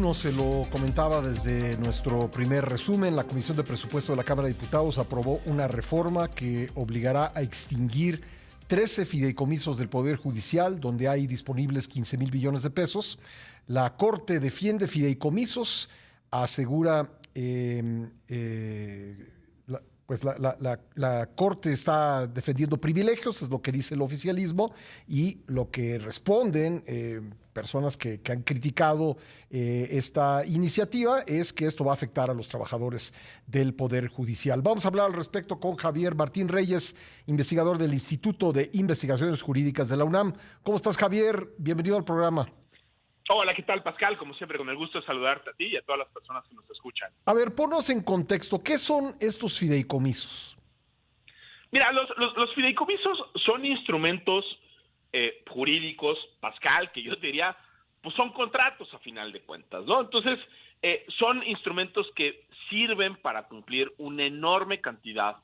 Bueno, se lo comentaba desde nuestro primer resumen, la Comisión de Presupuesto de la Cámara de Diputados aprobó una reforma que obligará a extinguir 13 fideicomisos del Poder Judicial, donde hay disponibles 15,000 billones de pesos. La Corte defiende fideicomisos, asegura la Corte está defendiendo privilegios, es lo que dice el oficialismo, y lo que responden personas que han criticado esta iniciativa es que esto va a afectar a los trabajadores del Poder Judicial. Vamos a hablar al respecto con Javier Martín Reyes, investigador del Instituto de Investigaciones Jurídicas de la UNAM. ¿Cómo estás, Javier? Bienvenido al programa. Hola, ¿qué tal, Pascal? Como siempre, con el gusto de saludarte a ti y a todas las personas que nos escuchan. A ver, ponnos en contexto, ¿qué son estos fideicomisos? Mira, los fideicomisos son instrumentos jurídicos, Pascal, que yo te diría, pues son contratos a final de cuentas, ¿no? Entonces, son instrumentos que sirven para cumplir una enorme cantidad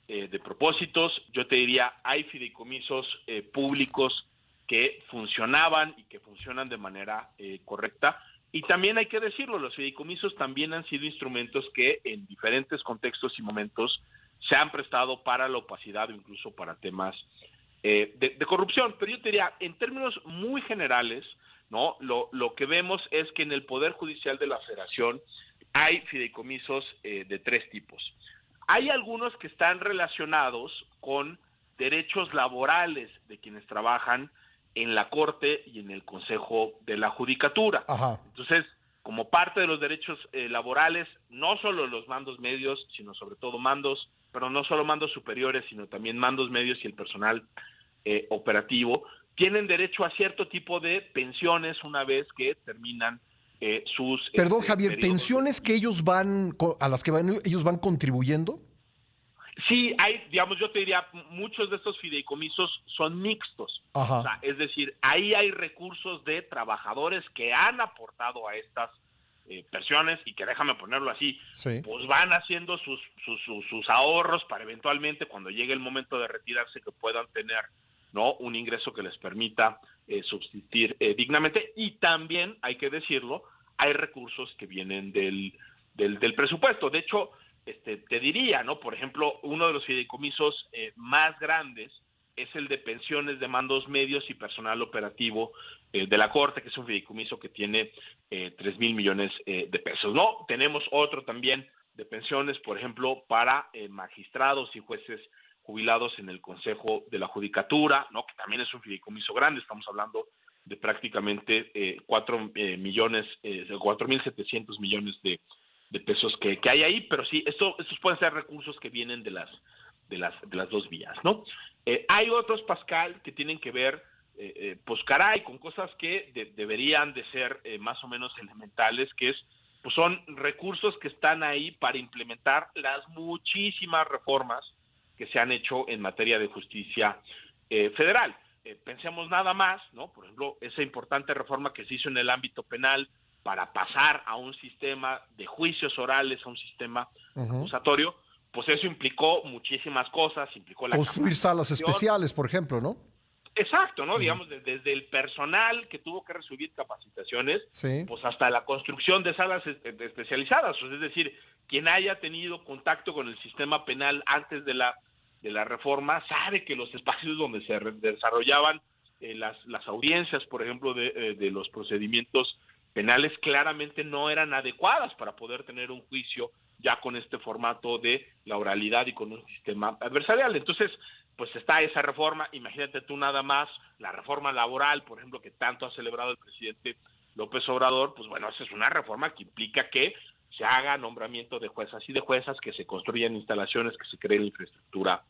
de propósitos. Yo te diría, hay fideicomisos públicos que funcionaban y que funcionan de manera correcta. Y también hay que decirlo, los fideicomisos también han sido instrumentos que en diferentes contextos y momentos se han prestado para la opacidad o incluso para temas de corrupción. Pero yo te diría, en términos muy generales, ¿no? Lo que vemos es que en el Poder Judicial de la Federación hay fideicomisos de tres tipos. Hay algunos que están relacionados con derechos laborales de quienes trabajan en la Corte y en el Consejo de la Judicatura. Ajá. Entonces, como parte de los derechos laborales, no solo los mandos medios, sino sobre todo no solo mandos superiores, sino también mandos medios y el personal operativo, tienen derecho a cierto tipo de pensiones una vez que terminan sus... Perdón, Javier, ¿pensiones que ellos a las que ellos van contribuyendo? Sí, hay, digamos, yo te diría, muchos de estos fideicomisos son mixtos. Ajá. O sea, es decir, ahí hay recursos de trabajadores que han aportado a estas pensiones y que, déjame ponerlo así, Sí. pues van haciendo sus ahorros para eventualmente cuando llegue el momento de retirarse que puedan tener, ¿no?, un ingreso que les permita subsistir dignamente. Y también, hay que decirlo, hay recursos que vienen del presupuesto. De hecho, te diría, ¿no? Por ejemplo, uno de los fideicomisos más grandes es el de pensiones de mandos medios y personal operativo de la Corte, que es un fideicomiso que tiene 3,000 millones de pesos, ¿no? Tenemos otro también de pensiones, por ejemplo, para magistrados y jueces jubilados en el Consejo de la Judicatura, ¿no? Que también es un fideicomiso grande, estamos hablando de prácticamente 4,700 millones de pesos que hay ahí, pero sí, estos pueden ser recursos que vienen de las dos vías, ¿no? Hay otros, Pascal, que tienen que ver, pues caray, con cosas que deberían de ser más o menos elementales, pues son recursos que están ahí para implementar las muchísimas reformas que se han hecho en materia de justicia federal. Pensemos nada más, ¿no? Por ejemplo, esa importante reforma que se hizo en el ámbito penal para pasar a un sistema de juicios orales, a un sistema acusatorio, pues eso implicó muchísimas cosas, implicó la construir salas especiales, por ejemplo, ¿no? Exacto, ¿no? Digamos, desde el personal que tuvo que recibir capacitaciones, sí, pues hasta la construcción de salas especializadas, es decir, quien haya tenido contacto con el sistema penal antes de la reforma sabe que los espacios donde se desarrollaban las audiencias, por ejemplo, de los procedimientos penales claramente no eran adecuadas para poder tener un juicio ya con este formato de la oralidad y con un sistema adversarial. Entonces, pues está esa reforma, imagínate tú nada más, la reforma laboral, por ejemplo, que tanto ha celebrado el presidente López Obrador, pues bueno, esa es una reforma que implica que se haga nombramiento de juezas y de juezas, que se construyan instalaciones, que se cree la infraestructura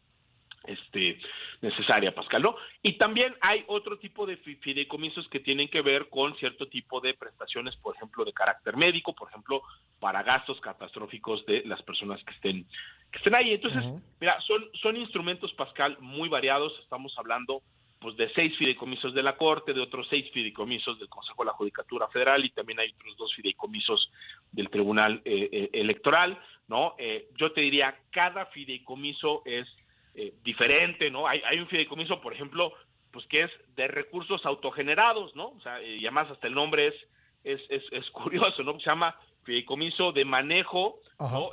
necesaria, Pascal, ¿no? Y también hay otro tipo de fideicomisos que tienen que ver con cierto tipo de prestaciones, por ejemplo, de carácter médico, por ejemplo, para gastos catastróficos de las personas que estén ahí. Entonces, mira, son instrumentos, Pascal, muy variados. Estamos hablando pues de 6 fideicomisos de la Corte, de otros 6 fideicomisos del Consejo de la Judicatura Federal, y también hay otros 2 fideicomisos del Tribunal Electoral, ¿no? Yo te diría, cada fideicomiso es diferente, ¿no? Hay un fideicomiso, por ejemplo, pues que es de recursos autogenerados, ¿no? O sea, y además hasta el nombre es es curioso, ¿no? Se llama fideicomiso de manejo, ¿no?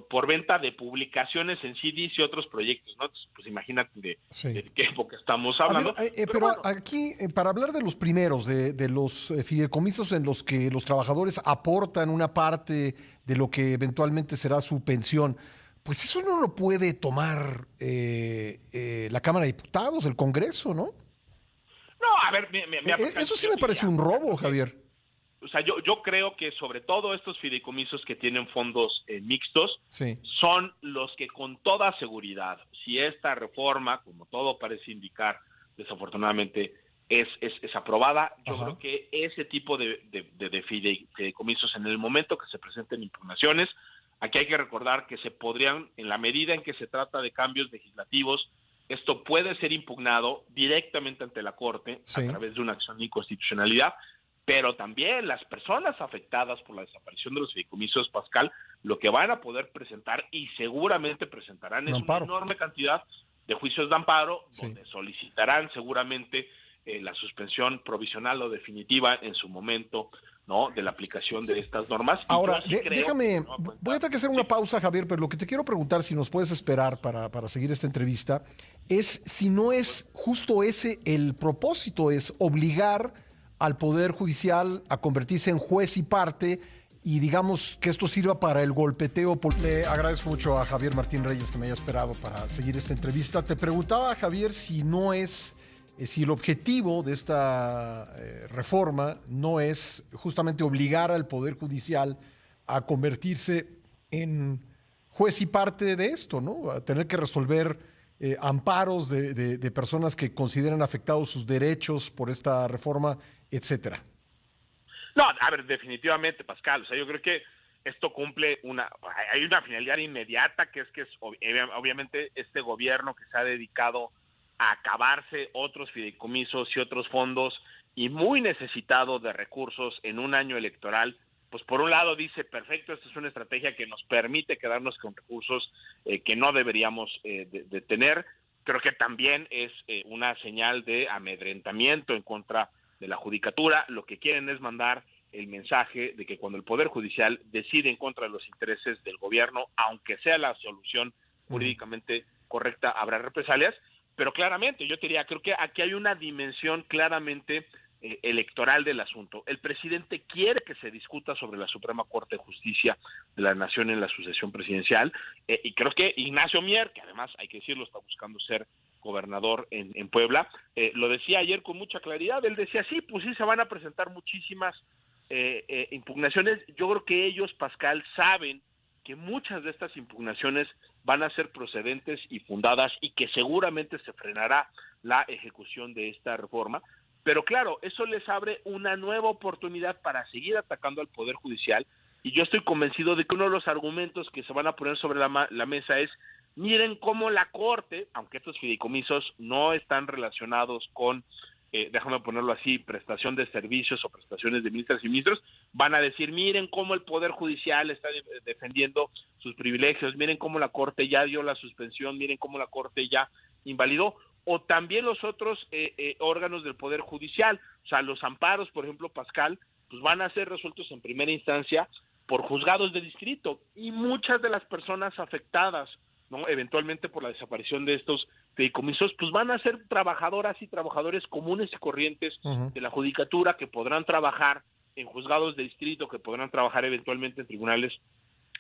Por venta de publicaciones en CDs y otros proyectos, ¿no? Entonces, pues imagínate de qué época estamos A ver, hablando. pero bueno, aquí, para hablar de los primeros, de los fideicomisos en los que los trabajadores aportan una parte de lo que eventualmente será su pensión, pues eso no lo puede tomar la Cámara de Diputados, el Congreso, ¿no? no, a ver, mira, Pascal, Eso sí yo me te parece diría, un o sea, robo, creo que, Javier. o sea, yo creo que sobre todo estos fideicomisos que tienen fondos mixtos Sí. son los que con toda seguridad, si esta reforma, como todo parece indicar, desafortunadamente es aprobada, yo creo que ese tipo de fideicomisos, en el momento que se presenten impugnaciones, aquí hay que recordar que se podrían, en la medida en que se trata de cambios legislativos, esto puede ser impugnado directamente ante la Corte a Sí. través de una acción de inconstitucionalidad, pero también las personas afectadas por la desaparición de los fideicomisos, Pascal, lo que van a poder presentar y seguramente presentarán Un es una amparo. enorme cantidad de juicios de amparo, Sí. donde solicitarán seguramente la suspensión provisional o definitiva en su momento, ¿no?, de la aplicación de estas normas. Y Ahora, yo sí creo que, déjame, de nueva voy a cuenta, tener que hacer una sí, pausa, Javier, pero lo que te quiero preguntar, si nos puedes esperar para seguir esta entrevista, es si no es justo ese el propósito, es obligar al Poder Judicial a convertirse en juez y parte y digamos que esto sirva para el golpeteo. Le agradezco mucho a Javier Martín Reyes que me haya esperado para seguir esta entrevista. Te preguntaba, Javier, si no es si el objetivo de esta reforma no es justamente obligar al Poder Judicial a convertirse en juez y parte de esto, ¿no? A tener que resolver amparos de personas que consideran afectados sus derechos por esta reforma, etcétera. no, a ver, definitivamente, Pascal, o sea, yo creo que esto cumple hay una finalidad inmediata, que es obviamente este gobierno que se ha dedicado a acabarse otros fideicomisos y otros fondos y muy necesitado de recursos en un año electoral, pues por un lado dice, perfecto, esta es una estrategia que nos permite quedarnos con recursos que no deberíamos de tener. Creo que también es una señal de amedrentamiento en contra de la judicatura. Lo que quieren es mandar el mensaje de que cuando el Poder Judicial decide en contra de los intereses del gobierno, aunque sea la solución jurídicamente correcta, habrá represalias. Pero claramente, yo te diría, creo que aquí hay una dimensión claramente electoral del asunto. El presidente quiere que se discuta sobre la Suprema Corte de Justicia de la Nación en la sucesión presidencial, y creo que Ignacio Mier, que además, hay que decirlo, está buscando ser gobernador en Puebla, lo decía ayer con mucha claridad. Él decía, sí, pues sí, se van a presentar muchísimas impugnaciones. Yo creo que ellos, Pascal, saben que muchas de estas impugnaciones van a ser procedentes y fundadas y que seguramente se frenará la ejecución de esta reforma. Pero claro, eso les abre una nueva oportunidad para seguir atacando al Poder Judicial, y yo estoy convencido de que uno de los argumentos que se van a poner sobre la mesa es, miren cómo la Corte, aunque estos fideicomisos no están relacionados con déjame ponerlo así, prestación de servicios o prestaciones de ministras y ministros, van a decir, miren cómo el Poder Judicial está defendiendo sus privilegios, miren cómo la Corte ya dio la suspensión, miren cómo la Corte ya invalidó, o también los otros órganos del Poder Judicial, o sea, los amparos, por ejemplo, Pascal, pues van a ser resueltos en primera instancia por juzgados de distrito, y muchas de las personas afectadas, ¿no?, eventualmente por la desaparición de estos fideicomisos, pues van a ser trabajadoras y trabajadores comunes y corrientes de la judicatura, que podrán trabajar en juzgados de distrito, que podrán trabajar eventualmente en tribunales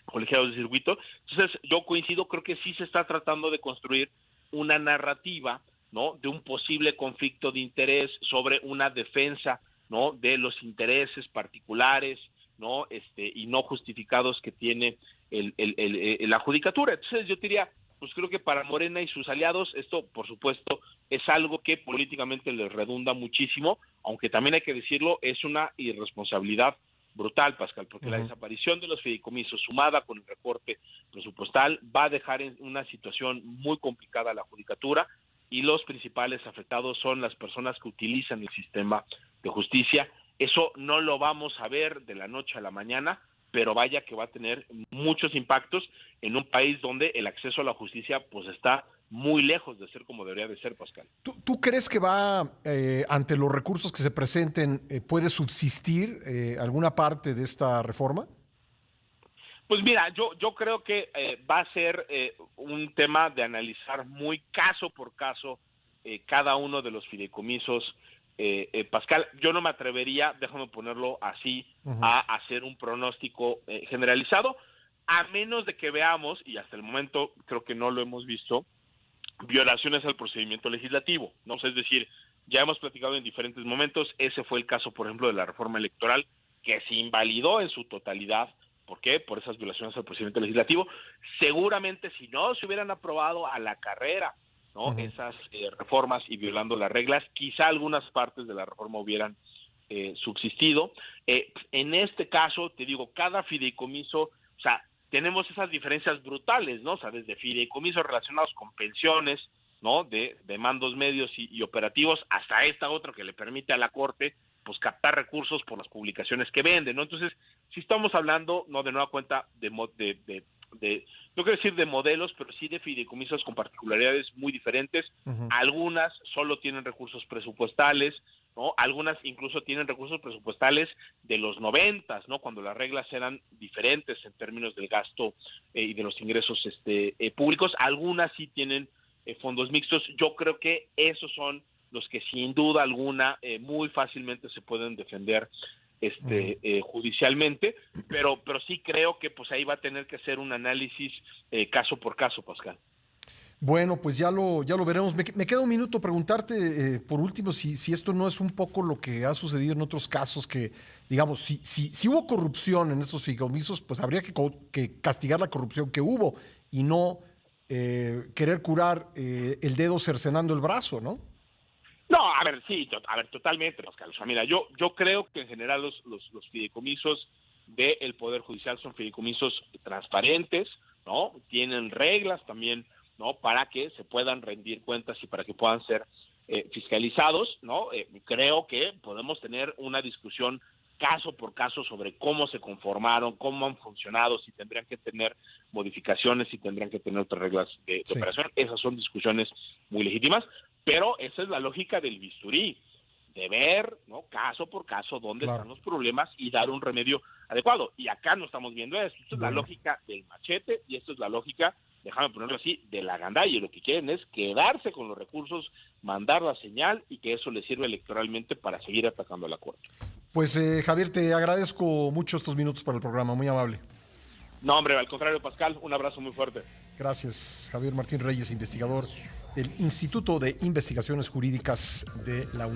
colegiados de circuito. Entonces, yo coincido, creo que sí se está tratando de construir una narrativa, ¿no?, de un posible conflicto de interés sobre una defensa, ¿no?, de los intereses particulares, ¿no?, y no justificados que tiene la judicatura. Entonces yo diría, pues creo que para Morena y sus aliados esto, por supuesto, es algo que políticamente les redunda muchísimo, aunque también hay que decirlo, es una irresponsabilidad brutal, Pascal, porque la desaparición de los fideicomisos sumada con el recorte presupuestal va a dejar en una situación muy complicada a la judicatura, y los principales afectados son las personas que utilizan el sistema de justicia. Eso no lo vamos a ver de la noche a la mañana, pero vaya que va a tener muchos impactos en un país donde el acceso a la justicia pues está muy lejos de ser como debería de ser, Pascal. ¿Tú crees que va, ante los recursos que se presenten, puede subsistir alguna parte de esta reforma? Pues mira, yo creo que va a ser un tema de analizar muy caso por caso cada uno de los fideicomisos. Pascal, yo no me atrevería, déjame ponerlo así, a hacer un pronóstico generalizado, a menos de que veamos, y hasta el momento creo que no lo hemos visto, violaciones al procedimiento legislativo, ¿no? O sea, es decir, ya hemos platicado en diferentes momentos, ese fue el caso, por ejemplo, de la reforma electoral, que se invalidó en su totalidad. ¿Por qué? Por esas violaciones al procedimiento legislativo. Seguramente si no se hubieran aprobado a la carrera, ¿no? Esas reformas y violando las reglas, quizá algunas partes de la reforma hubieran subsistido. En este caso, te digo, cada fideicomiso, o sea, tenemos esas diferencias brutales, ¿no? O sea, desde fideicomisos relacionados con pensiones, ¿no? De mandos medios y operativos, hasta esta otra que le permite a la Corte, pues, captar recursos por las publicaciones que venden, ¿no? Entonces, si estamos hablando, no de nueva cuenta, no quiero decir de modelos, pero sí de fideicomisos con particularidades muy diferentes. Algunas solo tienen recursos presupuestales, ¿no? Algunas incluso tienen recursos presupuestales de los 90, ¿no? Cuando las reglas eran diferentes en términos del gasto y de los ingresos públicos. Algunas sí tienen fondos mixtos. Yo creo que esos son los que sin duda alguna muy fácilmente se pueden defender judicialmente, pero sí creo que pues ahí va a tener que hacer un análisis caso por caso, Pascal. Bueno, pues ya lo veremos. Me queda un minuto preguntarte, por último, si esto no es un poco lo que ha sucedido en otros casos que, digamos, si hubo corrupción en estos fideicomisos, pues habría que castigar la corrupción que hubo y no querer curar el dedo cercenando el brazo, ¿no? No, a ver, sí, totalmente, Pascal. O sea, mira, yo creo que en general los fideicomisos del Poder Judicial son fideicomisos transparentes, ¿no? Tienen reglas también, ¿no? Para que se puedan rendir cuentas y para que puedan ser fiscalizados, ¿no? Creo que podemos tener una discusión caso por caso sobre cómo se conformaron, cómo han funcionado, si tendrían que tener modificaciones, si tendrían que tener otras reglas de operación. Esas son discusiones muy legítimas, pero esa es la lógica del bisturí, de ver, ¿no? Caso por caso dónde están los problemas y dar un remedio adecuado. Y acá no estamos viendo eso. Esto es la lógica del machete y esto es la lógica, déjame ponerlo así, de la gandalla. Y lo que quieren es quedarse con los recursos, mandar la señal y que eso les sirva electoralmente para seguir atacando a la Corte. Pues Javier, te agradezco mucho estos minutos para el programa, muy amable. No, hombre, al contrario, Pascal, un abrazo muy fuerte. Gracias, Javier Martín Reyes, investigador del Instituto de Investigaciones Jurídicas de la UNAM.